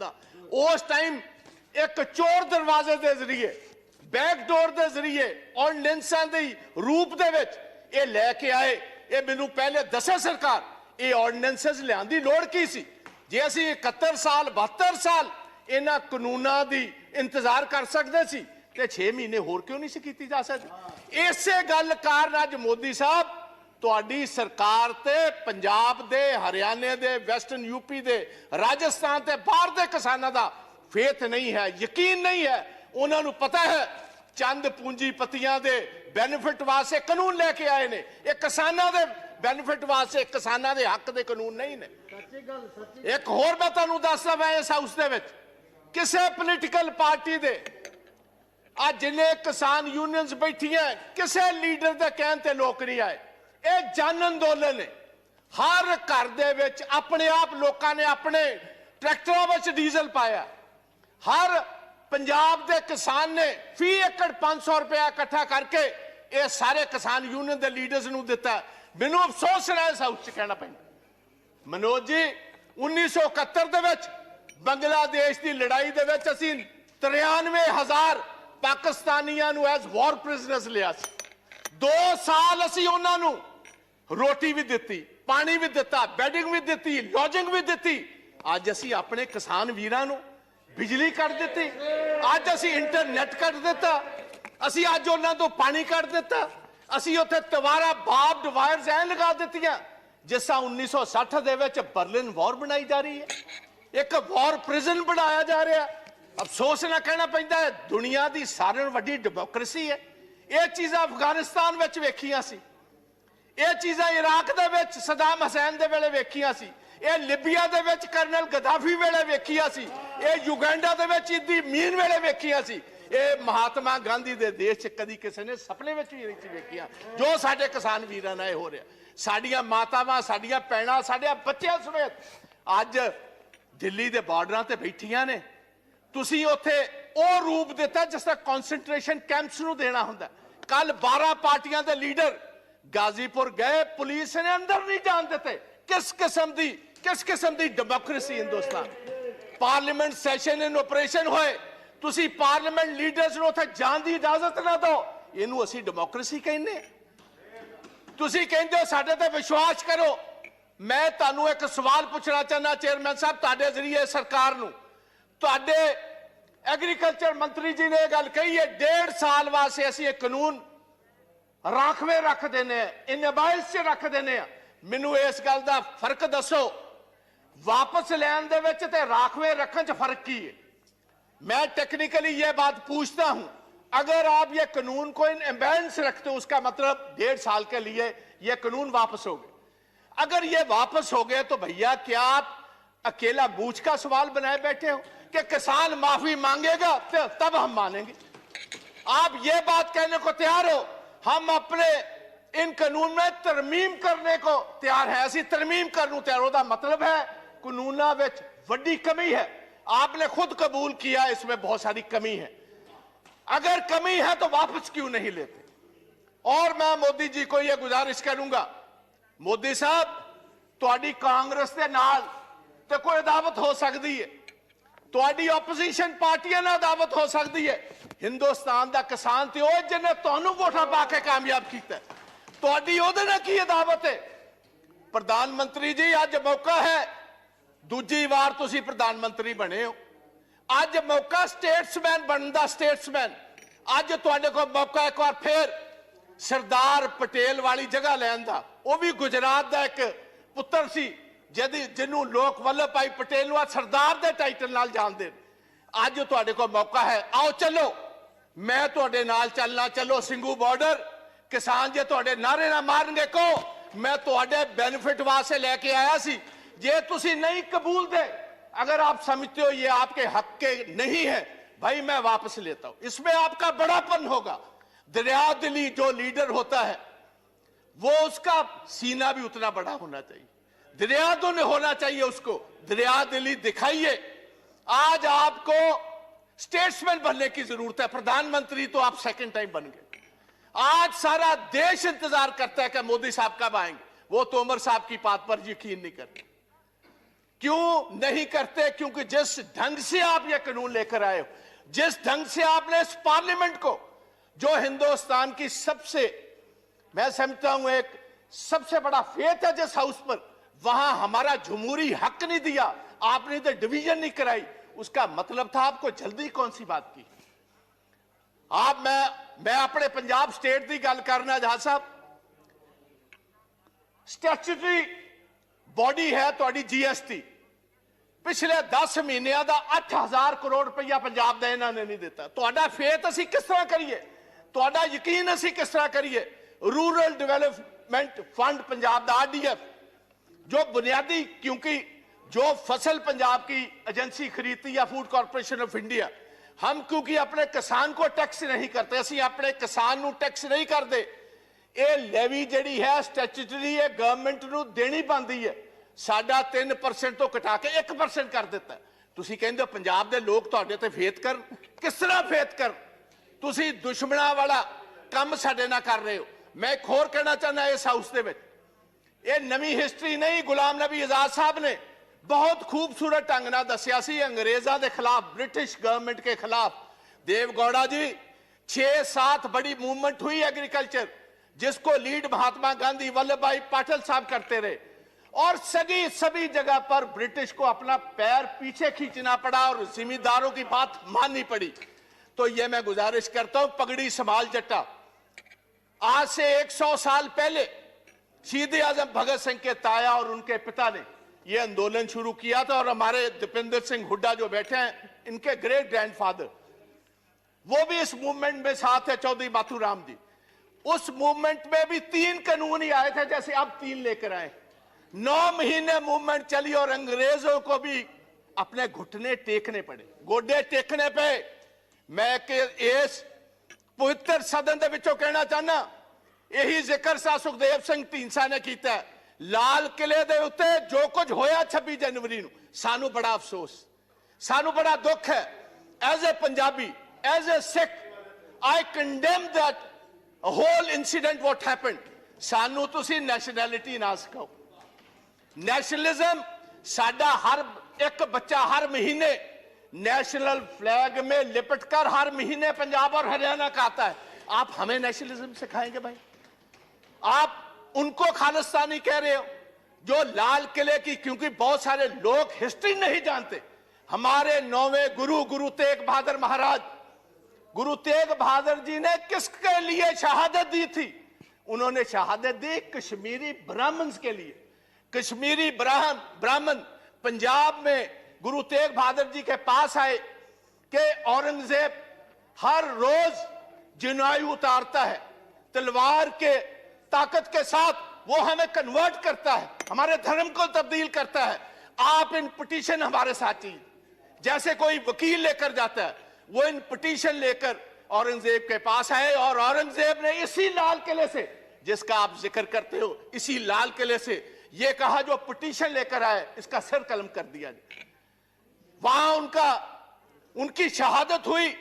ना। उस टाइम एक चोर दरवाजे के जरिए बैकडोर के जरिए ऑर्डिनेंसां दे रूप दे विच ये लैके आए। ये मैनू पहले दसे सरकार ये ऑर्डिनेंसेस लियाउण दी लोड़ की सी? जे असीं 71 साल 72 साल इन्हां कानूनां दी इंतजार कर सकते सी ते 6 महीने होर क्यों नहीं सी कीती जा सकती? इसे गल कारण अज मोदी साहब तुहाडी सरकार ते पंजाब दे, हरियाणे दे, वैस्टर्न यूपी दे, राजस्थान ते बाहर दे किसानां दा फेथ नहीं है, यकीन नहीं है। उन्होंने पता है चंद पूंजीपतियों के बेनिफिट वास्ते कानून लेके आए ने, ये किसानों के बेनिफिट वास्ते, किसानों के हक के कानून नहीं ने। एक होर मैं तुहानूं दसदा, मैं इस हाउस दे विच किसी पोलीटिकल पार्टी दे आज जिन्ने किसान यूनियंस बैठियां किसी लीडर के कहने ते लोग नहीं आए। ये जन अंदोलन है। हर घर दे विच अपने आप लोगों ने अपने ट्रैक्टरों में डीजल पाया। हर पंजाब के किसान ने फी एकड़ 500 रुपया इकट्ठा करके ये सारे किसान यूनियन के लीडर्स नूं दिता। मैनूं अफसोस है इस हाउस च कहना पैंदा, मनोज जी 1971 दे विच बांग्लादेश की लड़ाई दे विच असीं 93,000 पाकिस्तानियां नूं एज वॉर प्रिजनर्स लिया सी। 2 साल असीं उन्हां नूं रोटी भी दिती, पानी भी दिता, बैडिंग भी दिती, लॉजिंग भी दिती। अज असीं अपने किसान वीरां नूं बिजली कट दी, अज असीं इंटरनेट कट दिता, असीं अज उन्हां तों पानी कट दिता, असीं उत्थे तवारा बार्ब्ड वायर्स ऐ लगा दित्तियां जिस 1960 दे विच बर्लिन वॉर बनाई जा रही है, एक वॉर प्रिजन बनाया जा रहा है। अफसोस ना कहना पैंदा है दुनिया की सारे नालों वड्डी डेमोक्रेसी है। ये चीज़ां अफगानिस्तान विच वेखियां सी, ये चीज़ां इराक दे विच सदाम हुसैन दे वेले वेखियां सी, ये लिबिया दे विच कर्नल गद्दाफी वेले वेखियां सी, ये युगांडा दे विच इदी मीन वेले वेखियां सी, ये महात्मा गांधी दे देश च कदी किसी ने सपने विच भी नहीं वेखियां जो साडे किसान वीरां नाल हो रहा। साडियां मातावां, साडियां भैणां, साडे बच्चियां समेत अज दिल्ली दे बार्डरां ते बैठियां ने। तुसीं उत्थे ਉਹ रूप दिता जिस तरह कॉन्सनट्रेशन कैंप्स नूं देना हुंदा। कल 12 पार्टियां दे लीडर गाजीपुर गए, पुलिस ने अंदर नहीं जान देते। किस किस्म दी democracy Hindustan? Parliament session in operation होए, तुसीं पार्लीमेंट लीडर्स नूं उत्थे जाण दी इजाजत ना दो, इहनूं असीं डेमोक्रेसी कहने? तुसीं कहंदे हो साडे ते विश्वास करो। मैं तुहानूं एक सवाल पूछना चाहना चेयरमैन साहब तुहाडे जरिए सरकार नूं। तुहाडे एग्रीकल्चर मंत्री जी ने गल कही है 1.5 साल वास्ते असीं एक कानून राखवे रख देने, इनबाइस च रख देने। मैनू इस गल का फर्क दसो, वापस लैन दे विच ते राखवे रखने च फर्क की है? मैं टेक्निकली ये बात पूछता हूं, अगर आप ये कानून को इनबैलेंस रखते हो उसका मतलब 1.5 साल के लिए ये कानून वापस हो गए। अगर ये वापस हो गए तो भैया क्या आप अकेला बूझ का सवाल बनाए बैठे हो कि किसान माफी मांगेगा तो तब हम मानेंगे? आप ये बात कहने को तैयार हो हम अपने इन कानून में तरमीम करने को तैयार है? ऐसी तरमीम करने तैयार होता मतलब है कानूना विच वड्डी कमी है। आपने खुद कबूल किया इसमें बहुत सारी कमी है। अगर कमी है तो वापस क्यों नहीं लेते? और मैं मोदी जी को यह गुजारिश करूंगा, मोदी साहब तुहाडी कांग्रेस के नाल तो कोई अदावत हो सकती है, तुहाडी ओपोजिशन पार्टियां नाल अदावत हो सकती है। हिंदुस्तान का किसान तो वह जिन्हें तुहानू वोटां पा के कामयाब किया, तुहाडी उहदे नाल की अदावत है? प्रधानमंत्री जी अज मौका है, दूजी बार तुसीं प्रधानमंत्री बने हो, अज मौका स्टेट्समैन बनने का। स्टेट्समैन अज तुहाडे कोल मौका एक बार फिर सरदार पटेल वाली जगह लैन दा। वह भी गुजरात का एक पुत्र सी जिन्हों लोग वल्लभ भाई पटेल नूं सरदार के टाइटल नाल जानदे। अज तुहाडे कोल मौका है, आओ चलो, मैं तुहाडे नाल चलना। चलो सिंघू बॉर्डर, किसान जे तुहाडे नारे ना मारनगे को मैं तुहाडे बेनिफिट वास्ते लेके आया सी। जे तुसीं नहीं कबूल दे, अगर आप समझते हो ये आपके हक के नहीं है, भाई मैं वापस लेता हूं। इसमें आपका बड़ापन होगा। दरिया दिली जो लीडर होता है वो उसका सीना भी उतना बड़ा होना चाहिए, दरिया दिल होना चाहिए उसको। दरिया दिली दिखाइए। आज आपको स्टेट्समैन बनने की जरूरत है, प्रधानमंत्री तो आप सेकंड टाइम बन गए। आज सारा देश इंतजार करता है कि मोदी साहब कब आएंगे। वो तो उमर साहब की बात पर यकीन नहीं करते। क्यों नहीं करते? क्योंकि जिस ढंग से आप ये कानून लेकर आए हो, जिस ढंग से आपने इस पार्लियामेंट को, जो हिंदुस्तान की सबसे, मैं समझता हूं एक सबसे बड़ा फेथ है जिस हाउस पर, वहां हमारा जमहूरी हक नहीं दिया, आपने तो डिवीजन नहीं कराई। उसका मतलब था आपको जल्दी कौन सी बात की? आप मैं अपने पंजाब स्टेट की गल करना जहां साहब, स्टैट्यूटरी बॉडी है थोड़ी जीएसटी, पिछले 10 महीनों का 8000 करोड़ रुपया पंजाब का इन्होंने नहीं दिता। तो फेथ असी किस तरह करिए, तो यकीन असी किस तरह करिए? रूरल डेवलपमेंट फंड पंजाब का आरडीएफ जो बुनियादी, क्योंकि जो फसल पंजाब की एजेंसी खरीदती है फूड कॉर्पोरेशन ऑफ इंडिया, हम क्योंकि अपने किसान को टैक्स नहीं करते, असी अपने किसान को टैक्स नहीं करते, ये लेवी जिहड़ी है स्टैट्यूटरी है गवर्नमेंट को देनी बनती है, साडा 3% तो घटा के 1% कर दिता। तुसी कहंदे हो पंजाब दे लोग तुहाडे ते फेथ कर, किस तरह फेथ कर? तुसी दुश्मनां वाला काम साडे नाल कर रहे हो। मैं एक होर कहना चाहना इस हाउस दे विच, ये नवी हिस्टरी नहीं, गुलाम नबी आजाद साहब ने बहुत खूबसूरत ढंग नाल दस्सिया सी अंग्रेजां दे खिलाफ, ब्रिटिश गवर्नमेंट के खिलाफ। देवगौड़ा जी 6-7 बड़ी मूवमेंट हुई एग्रीकल्चर, जिसको लीड महात्मा गांधी वल्लभ भाई पाटिल साहब करते रहे, और सभी जगह पर ब्रिटिश को अपना पैर पीछे खींचना पड़ा और जिम्मेदारों की बात माननी पड़ी। तो ये मैं गुजारिश करता हूं, पगड़ी संभाल जट्टा। आज से 100 साल पहले शहीद आजम भगत सिंह के ताया और उनके पिता ने यह आंदोलन शुरू किया था, और हमारे दीपेंद्र सिंह हुड्डा जो बैठे हैं, इनके ग्रेट ग्रैंडफादर, वो भी इस मूवमेंट में साथ है, चौधरी बाथूराम जी। उस मूवमेंट में भी 3 कानून ही आए थे, जैसे अब 3 लेकर आए। 9 महीने मूवमेंट चली और अंग्रेजों को भी अपने घुटने टेकने पड़े, गोडे टेकने पे। मैं इस पवित्र सदन के विचों कहना चाहना, यही जिक्र सा सुखदेव सिंह ढींडसा ने किया है। लाल किले दे उत्ते जो कुछ होया 26 जनवरी नूं, सानू बड़ा अफसोस, सानू बड़ा दुख है। As a Punjabi, as a Sikh, I condemn that whole incident what happened. सानू तुसी नैशनैलिटी ना सिखाओ। नेशनलिज्म, साडा हर एक बच्चा हर महीने नेशनल फ्लैग में लिपटकर हर महीने पंजाब और हरियाणा का आता है। आप हमें नेशनलिज्म सिखाएंगे भाई? आप उनको खालिस्तानी कह रहे हो जो लाल किले की, क्योंकि बहुत सारे लोग हिस्ट्री नहीं जानते। हमारे 9वें गुरु तेग बहादुर महाराज, गुरु तेग बहादुर जी ने किसके लिए शहादत दी थी? उन्होंने शहादत दी कश्मीरी ब्राह्मण के लिए। कश्मीरी ब्राह्मण पंजाब में गुरु तेग बहादुर जी के पास आए कि औरंगजेब हर रोज जनायु उतारता है, तलवार के ताकत के साथ वो हमें कन्वर्ट करता है, हमारे धर्म को तब्दील करता है। आप इन पिटीशन हमारे साथ चाहिए, जैसे कोई वकील लेकर जाता है, वो इन पिटीशन लेकर औरंगजेब के पास आए, और औरंगजेब ने इसी लाल किले से, जिसका आप जिक्र करते हो, इसी लाल किले से ये कहा जो पिटीशन लेकर आए इसका सर कलम कर दिया। वहां उनकी शहादत हुई,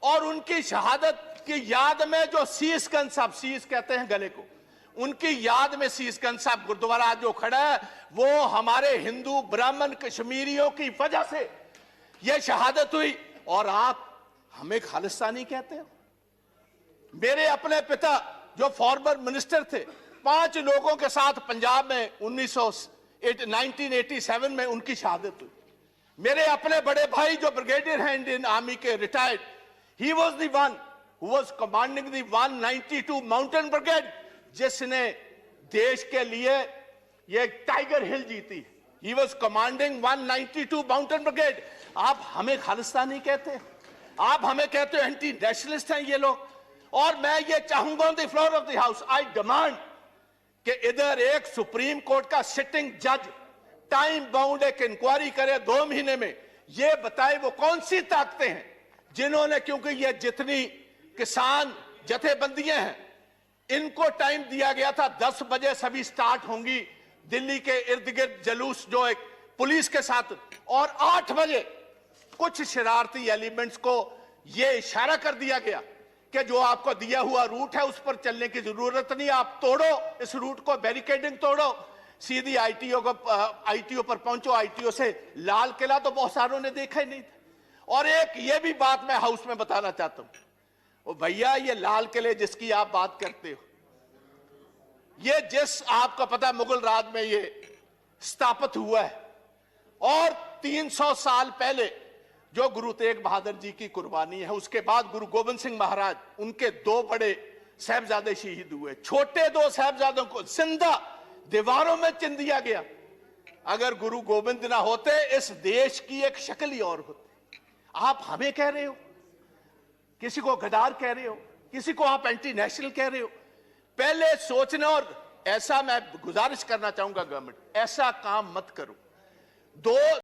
और उनकी शहादत की याद में जो शीशगंज साहब, शीश कहते हैं गले को, उनकी याद में शीशगंज साहब गुरुद्वारा जो खड़ा है, वो हमारे हिंदू ब्राह्मण कश्मीरियों की वजह से यह शहादत हुई, और आप हमें खालिस्तानी कहते हो? मेरे अपने पिता जो फॉर्मर मिनिस्टर थे, 5 लोगों के साथ पंजाब में 1987 में उनकी शहादत हुई। मेरे अपने बड़े भाई जो ब्रिगेडियर हैं इंडियन आर्मी के, retired, he was the one who was commanding the 192 mountain brigade, जिसने देश के लिए ये टाइगर हिल जीती। He was commanding 192 mountain brigade. आप हमें खालिस्तानी कहते हैं? आप हमें कहते हो एंटी नेशनलिस्ट हैं ये लोग? और मैं ये चाहूंगा on the floor of the house, I demand कि इधर एक सुप्रीम कोर्ट का सिटिंग जज टाइम बाउंड एक इंक्वायरी करे 2 महीने में, ये बताए वो कौन सी ताकतें हैं जिन्होंने, क्योंकि ये जितनी किसान जथेबंदियां हैं, इनको टाइम दिया गया था 10 बजे सभी स्टार्ट होंगी दिल्ली के इर्द गिर्द जलूस जो एक पुलिस के साथ, और 8 बजे कुछ शरारती एलिमेंट्स को यह इशारा कर दिया गया कि जो आपको दिया हुआ रूट है उस पर चलने की जरूरत नहीं, आप तोड़ो इस रूट को, बैरिकेडिंग तोड़ो। सीधी आईटीओ पर पहुंचो, आईटीओ से लाल किला तो बहुत सारों ने देखा ही नहीं था। और एक ये भी बात मैं हाउस में बताना चाहता हूं, ओ भैया, ये लाल किले जिसकी आप बात करते हो, ये जिस आपको पता मुगल राज में ये स्थापित हुआ है, और 300 साल पहले जो गुरु तेग बहादुर जी की कुर्बानी है, उसके बाद गुरु गोविंद सिंह महाराज, उनके 2 बड़े साहबजादे शहीद हुए। छोटे 2 साहबजादों को जिंदा दीवारों में चिन दिया गया। अगर गुरु गोविंद ना होते, इस देश की एक शक्ल ही और होती। आप हमें कह रहे हो, किसी को गद्दार कह रहे हो, किसी को आप एंटी नेशनल कह रहे हो। पहले सोचना, और ऐसा मैं गुजारिश करना चाहूंगा गवर्नमेंट, ऐसा काम मत करो।